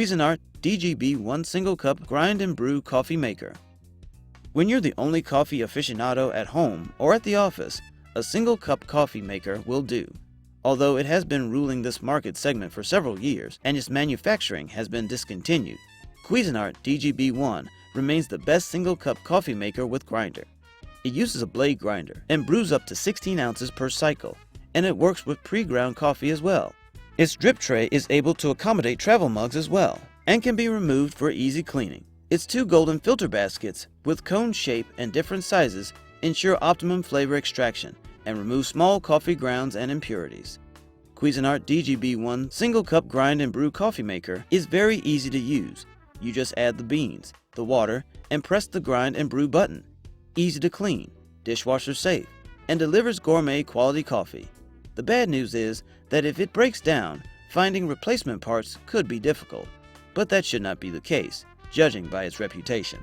Cuisinart DGB-1 Single Cup Grind and Brew Coffee Maker. When you're the only coffee aficionado at home or at the office, a single cup coffee maker will do. Although it has been ruling this market segment for several years and its manufacturing has been discontinued, Cuisinart DGB-1 remains the best single cup coffee maker with grinder. It uses a blade grinder and brews up to 16 ounces per cycle, and it works with pre-ground coffee as well. Its drip tray is able to accommodate travel mugs as well, and can be removed for easy cleaning. Its two golden filter baskets with cone shape and different sizes ensure optimum flavor extraction and remove small coffee grounds and impurities. Cuisinart DGB-1 Single Cup Grind and Brew Coffee Maker is very easy to use. You just add the beans, the water, and press the grind and brew button. Easy to clean, dishwasher safe, and delivers gourmet quality coffee. The bad news is that if it breaks down, finding replacement parts could be difficult, but that should not be the case, judging by its reputation.